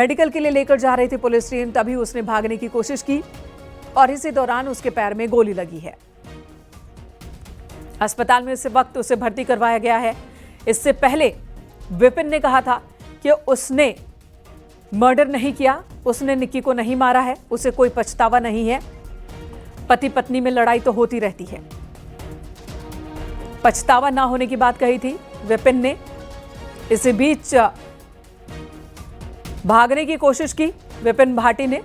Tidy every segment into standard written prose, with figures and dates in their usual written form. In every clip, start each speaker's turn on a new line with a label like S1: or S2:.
S1: Medical के लिए लेकर जा रही थी पुलिस टीम, तभी उसने भागने की कोशिश की और इसी दौरान उसके पैर में गोली लगी है। अस्पताल में इस वक्त उसे भर्ती करवाया गया है। इससे पहले विपिन ने कहा था कि उसने मर्डर नहीं किया, उसने निक्की को नहीं मारा है, उसे कोई पछतावा नहीं है। पति पत्नी में लड़ाई तो होती रहती है, पछतावा ना होने की बात कही थी विपिन ने। इसी बीच भागने की कोशिश की विपिन भाटी ने।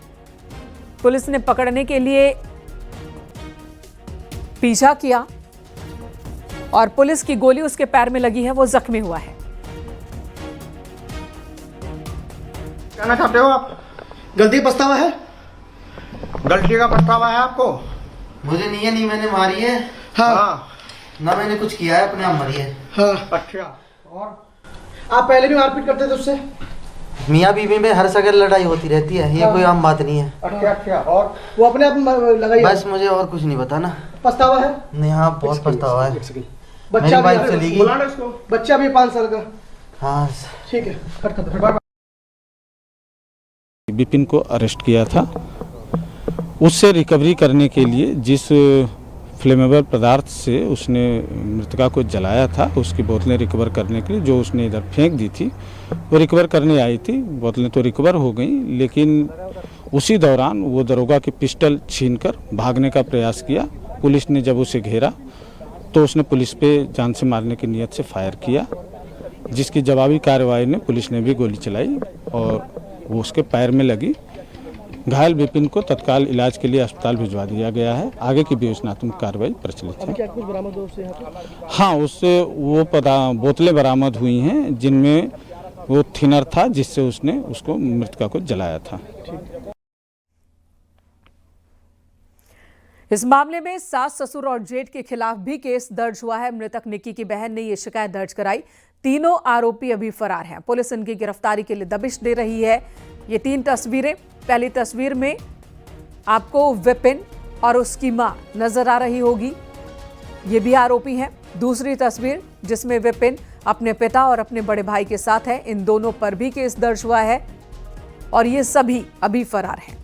S1: पुलिस ने पकड़ने के लिए पीछा किया और पुलिस की गोली उसके पैर में लगी है, वो जख्मी हुआ है।
S2: कहना चाहते हो आप?
S3: गलती पछतावा है?
S2: गलती का पछतावा है आपको?
S4: मुझे नहीं है, नहीं मैंने मारी है।
S3: हाँ।
S4: ना मैंने कुछ किया है, अपने आप मरी है।
S3: हाँ।
S2: अच्छा, और
S3: आप पहले भी मारपीट करते थे उससे?
S4: मियाँ बीवी में हर जगह लड़ाई होती रहती है, ये कोई आम बात नहीं है।
S2: अच्छा, और
S3: वो अपने आप लगाई?
S4: बस मुझे और कुछ नहीं पता ना।
S3: पछतावा है?
S4: नहीं, हाँ बहुत पछतावा है।
S3: बच्चा
S4: बाइक चली गई।
S3: बच्चा भी 5 साल का?
S4: हाँ
S3: ठीक है।
S5: विपिन को अरेस्ट किया था। उससे रिकवरी करने के लिए जिस फ्लेमेबल पदार्थ से उसने मृतका को जलाया था, उसकी बोतलें रिकवर करने के लिए जो उसने इधर फेंक दी थी, वो रिकवर करने आई थी। बोतलें तो रिकवर हो गई, लेकिन उसी दौरान वो दरोगा की पिस्टल छीनकर भागने का प्रयास किया। पुलिस ने जब उसे घेरा तो उसने पुलिस पे जान से मारने की नीयत से फायर किया, जिसकी जवाबी कार्रवाई में पुलिस ने भी गोली चलाई और वो उसके पैर में लगी। घायल विपिन को तत्काल इलाज के लिए अस्पताल भिजवा दिया गया है। आगे की विवेचनात्मक कार्रवाई प्रचलित है।
S3: क्या कुछ बरामद हुआ उससे यहाँ पे?
S5: हाँ, उससे वो बोतलें बरामद हुई हैं जिनमें वो थिनर था जिससे उसने उसको मृतका को जलाया था।
S1: इस मामले में सास, ससुर और जेठ के खिलाफ भी केस दर्ज हुआ है। मृतक निक्की की बहन ने यह शिकायत दर्ज कराई। तीनों आरोपी अभी फरार हैं। पुलिस इनकी गिरफ्तारी के लिए दबिश दे रही है। ये 3 तस्वीरें, पहली तस्वीर में आपको विपिन और उसकी मां नजर आ रही होगी, ये भी आरोपी हैं। दूसरी तस्वीर जिसमें विपिन अपने पिता और अपने बड़े भाई के साथ है, इन दोनों पर भी केस दर्ज हुआ है और ये सभी अभी फरार हैं।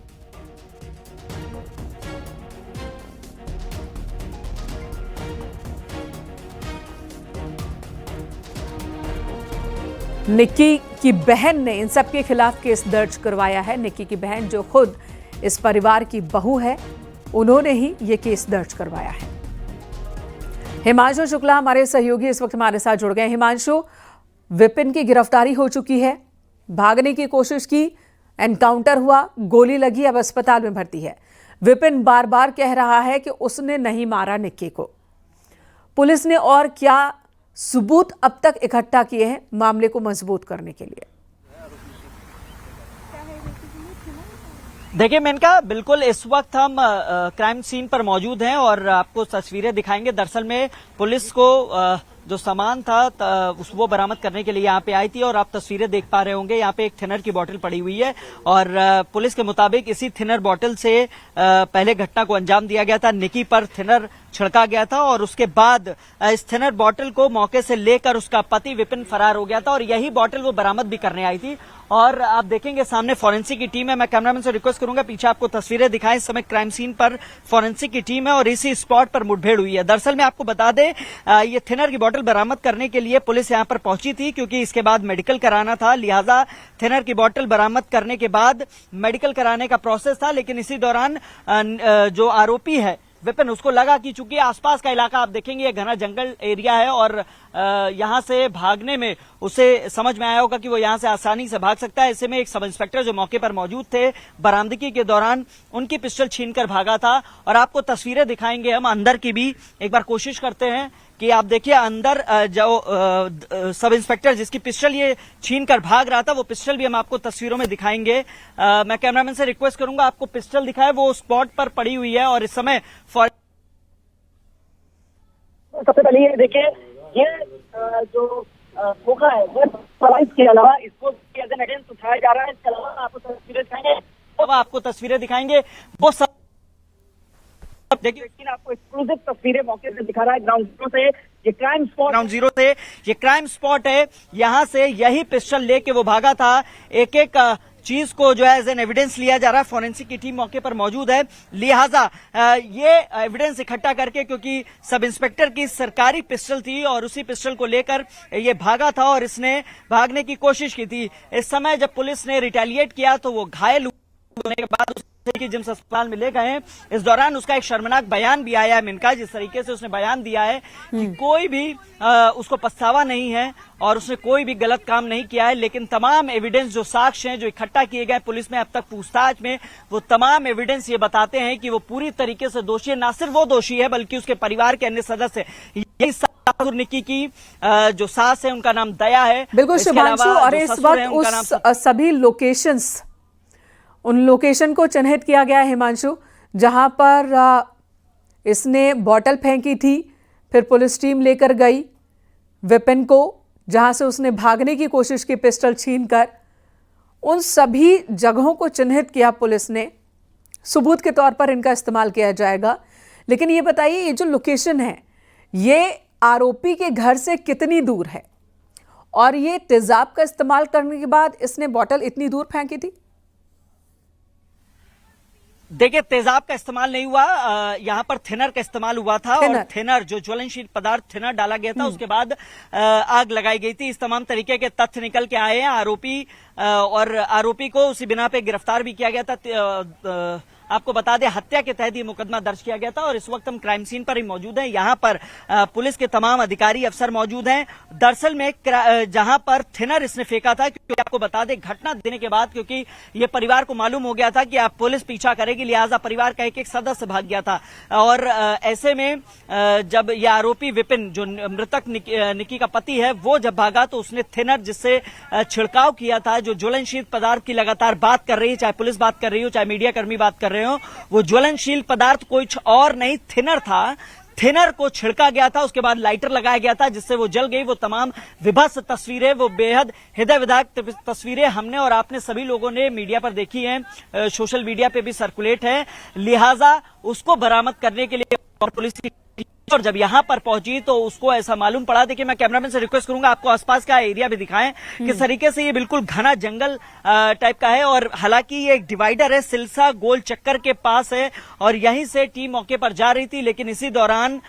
S1: निक्की की बहन ने इन सब के खिलाफ केस दर्ज करवाया है। निक्की की बहन जो खुद इस परिवार की बहू है, उन्होंने ही ये केस दर्ज करवाया है। हिमांशु शुक्ला हमारे सहयोगी इस वक्त हमारे साथ जुड़ गए। हिमांशु, विपिन की गिरफ्तारी हो चुकी है, भागने की कोशिश की, एनकाउंटर हुआ, गोली लगी, अब अस्पताल में भर्ती है। विपिन बार बार कह रहा है कि उसने नहीं मारा निक्की को। पुलिस ने और क्या सबूत अब तक इकट्ठा किए हैं मामले को मजबूत करने के लिए?
S6: देखिए मेनका, बिल्कुल इस वक्त हम क्राइम सीन पर मौजूद हैं और आपको तस्वीरें दिखाएंगे। दरअसल में पुलिस को जो सामान था वो बरामद करने के लिए यहाँ पे आई थी और आप तस्वीरें देख पा रहे होंगे। यहाँ पे एक थिनर की बोतल पड़ी हुई है और पुलिस के मुताबिक इसी थिनर बोतल से पहले घटना को अंजाम दिया गया था। निक्की पर थिनर छिड़का गया था और उसके बाद इस थिनर बोतल को मौके से लेकर उसका पति विपिन फरार हो गया था और यही बोतल वो बरामद भी करने आई थी। और आप देखेंगे सामने फॉरेंसिक की टीम है। मैं कैमरामैन से रिक्वेस्ट करूंगा पीछे आपको तस्वीरें दिखाएं। इस समय क्राइम सीन पर फॉरेंसिक की टीम है और इसी स्पॉट पर मुठभेड़ हुई है। दरअसल में आपको बता दें, ये थिनर की बोतल बरामद करने के लिए पुलिस यहां पर पहुंची थी क्योंकि इसके बाद मेडिकल कराना था, लिहाजा थिनर की बोतल बरामद करने के बाद मेडिकल कराने का प्रोसेस था। लेकिन इसी दौरान जो आरोपी है विपिन, उसको लगा कि चूंकि आसपास का इलाका आप देखेंगे ये घना जंगल एरिया है और यहां से भागने में उसे समझ में आया होगा कि वो यहां से आसानी से भाग सकता है। ऐसे में एक सब इंस्पेक्टर जो मौके पर मौजूद थे, बरामदगी के दौरान उनकी पिस्टल छीनकर भागा था और आपको तस्वीरें दिखाएंगे हम अंदर की भी। एक बार कोशिश करते हैं कि आप देखिए अंदर जो सब इंस्पेक्टर जिसकी पिस्टल ये छीन कर भाग रहा था, वो पिस्टल भी हम आपको तस्वीरों में दिखाएंगे। मैं कैमरामैन से रिक्वेस्ट करूंगा आपको पिस्टल दिखाए, वो स्पॉट पर पड़ी हुई है और इस समय
S7: सबसे पहले ये देखिए, ये जो खोखा है वो सर्वाइव के अलावा इसको अगेंस्ट उठाया जा रहा है। इसके अलावा आपको तस्वीरें दिखाएंगे वो सब देखिए, लेकिन आपको एक्सक्लूसिव तस्वीरें मौके से दिखा रहा है ग्राउंड जीरो से। ये क्राइम स्पॉट है, यहाँ से यही पिस्टल लेके वो भागा था। एक एक
S6: चीज को जो है एज एन एविडेंस लिया जा रहा है। फॉरेंसिक की टीम मौके पर मौजूद है, लिहाजा ये एविडेंस इकट्ठा करके, क्योंकि सब इंस्पेक्टर की सरकारी पिस्टल थी और उसी पिस्टल को लेकर ये भागा था और इसने भागने की कोशिश की थी। इस समय जब पुलिस ने रिटेलिएट किया तो वो घायल होने के बाद कि जिम्स अस्पताल में ले गए हैं। इस दौरान उसका एक शर्मनाक बयान भी आया है मिनका, जिस तरीके से उसने बयान दिया है कि कोई भी उसको पछतावा नहीं है और उसने कोई भी गलत काम नहीं किया है, लेकिन तमाम एविडेंस जो साक्ष्य हैं जो इकट्ठा किए गए पुलिस में अब तक पूछताछ में, वो तमाम एविडेंस ये बताते हैं कि वो पूरी तरीके से दोषी है। ना सिर्फ वो दोषी है बल्कि उसके परिवार के अन्य सदस्य। यही निक्की की जो सास है उनका नाम दया है।
S1: बिल्कुल शुभांशु, और इस वक्त उस सभी लोकेशंस, उन लोकेशन को चिन्हित किया गया है हिमांशु, जहां पर इसने बॉटल फेंकी थी, फिर पुलिस टीम लेकर गई विपिन को, जहां से उसने भागने की कोशिश की पिस्टल छीनकर। उन सभी जगहों को चिन्हित किया पुलिस ने, सबूत के तौर पर इनका इस्तेमाल किया जाएगा। लेकिन ये बताइए, ये जो लोकेशन है ये आरोपी के घर से कितनी दूर है, और ये तेजाब का इस्तेमाल करने के बाद इसने बॉटल इतनी दूर फेंकी थी?
S6: देखिए, तेजाब का इस्तेमाल नहीं हुआ, यहाँ पर थिनर का इस्तेमाल हुआ था। और थिनर जो ज्वलनशील पदार्थ थिनर डाला गया था, उसके बाद आग लगाई गई थी। इस तमाम तरीके के तथ्य निकल के आए हैं। आरोपी को उसी बिना पे गिरफ्तार भी किया गया था। आपको बता दें, हत्या के तहत ये मुकदमा दर्ज किया गया था और इस वक्त हम क्राइम सीन पर ही मौजूद हैं। यहाँ पर पुलिस के तमाम अधिकारी अफसर मौजूद हैं। दरअसल में जहां पर थिनर इसने फेंका था, क्योंकि आपको बता दें घटना देने के बाद, क्योंकि ये परिवार को मालूम हो गया था कि आप पुलिस पीछा करेगी, लिहाजा परिवार का एक सदस्य भाग गया था। और ऐसे में जब ये आरोपी विपिन, जो मृतक निक्की का पति है, वो जब भागा तो उसने थिनर, जिससे छिड़काव किया था, जो ज्वलनशील पदार्थ की लगातार बात कर रही है, चाहे पुलिस बात कर रही हो चाहे मीडिया कर्मी बात कर रहे हो, वो ज्वलनशील पदार्थ कुछ और नहीं थिनर था। थिनर को छिड़का गया था, उसके बाद लाइटर लगाया गया था जिससे वो जल गई। वो तमाम विभत्स तस्वीरें, वो बेहद हृदय विदारक तस्वीरें हमने और आपने सभी लोगों ने मीडिया पर देखी हैं, सोशल मीडिया पे भी सर्कुलेट है। लिहाजा उसको बरामद करने के लिए और पुलिस की और जब यहां पर पहुंची तो उसको ऐसा मालूम पड़ा। देखिए, मैं कैमरामैन से रिक्वेस्ट करूंगा आपको आसपास का एरिया भी दिखाएं, किस तरीके से ये बिल्कुल घना जंगल टाइप का है। और हालांकि ये एक डिवाइडर है, सिलसा गोल चक्कर के पास है और यहीं से टीम मौके पर जा रही थी, लेकिन इसी दौरान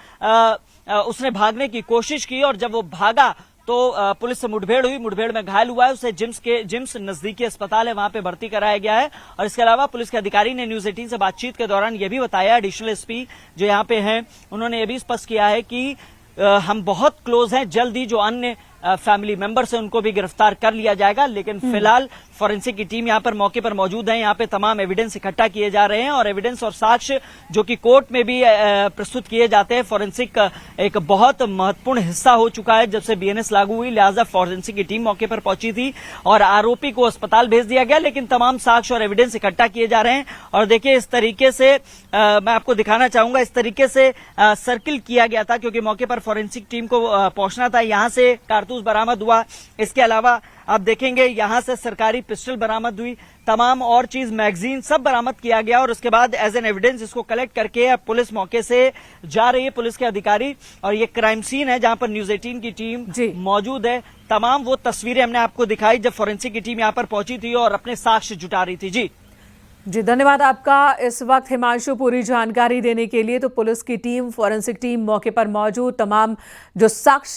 S6: उसने भागने की कोशिश की और जब वो भागा तो पुलिस से मुठभेड़ हुई। मुठभेड़ में घायल हुआ है, उसे जिम्स नजदीकी अस्पताल है वहां पे भर्ती कराया गया है। और इसके अलावा पुलिस के अधिकारी ने न्यूज 18 से बातचीत के दौरान यह भी बताया, एडिशनल एसपी जो यहाँ पे हैं, उन्होंने ये भी स्पष्ट किया है कि हम बहुत क्लोज हैं, जल्द ही जो अन्य फैमिली मेंबर्स हैं उनको भी गिरफ्तार कर लिया जाएगा। लेकिन फिलहाल फॉरेंसिक की टीम यहाँ पर मौके पर मौजूद है, यहाँ पे तमाम एविडेंस इकट्ठा किए जा रहे हैं और एविडेंस और साक्ष्य जो कि कोर्ट में भी प्रस्तुत किए जाते हैं। फॉरेंसिक एक बहुत महत्वपूर्ण हिस्सा हो चुका है जब से बीएनएस लागू हुई, लिहाजा फॉरेंसिक की टीम मौके पर पहुंची थी और आरोपी को अस्पताल भेज दिया गया, लेकिन तमाम साक्ष्य और एविडेंस इकट्ठा किए जा रहे हैं। और देखिए, इस तरीके से मैं आपको दिखाना चाहूंगा, इस तरीके से सर्किल किया गया था क्योंकि मौके पर फॉरेंसिक टीम को पहुंचना था। यहां से कारतूस बरामद हुआ, इसके अलावा आप देखेंगे यहां से सरकारी पिस्टल बरामद हुई, तमाम और चीज, मैगजीन सब बरामद किया गया और उसके बाद एज एन एविडेंस इसको कलेक्ट करके अब पुलिस मौके से जा रही है, पुलिस के अधिकारी। और ये क्राइम सीन है जहां पर न्यूज 18 की टीम मौजूद है। तमाम वो तस्वीरें हमने आपको दिखाई जब फॉरेंसिक की टीम यहां पर पहुंची थी और अपने साक्ष्य जुटा रही थी। जी
S1: धन्यवाद आपका इस वक्त हिमांशु, पूरी जानकारी देने के लिए। तो पुलिस की टीम, फॉरेंसिक टीम मौके पर मौजूद, तमाम जो साक्ष्य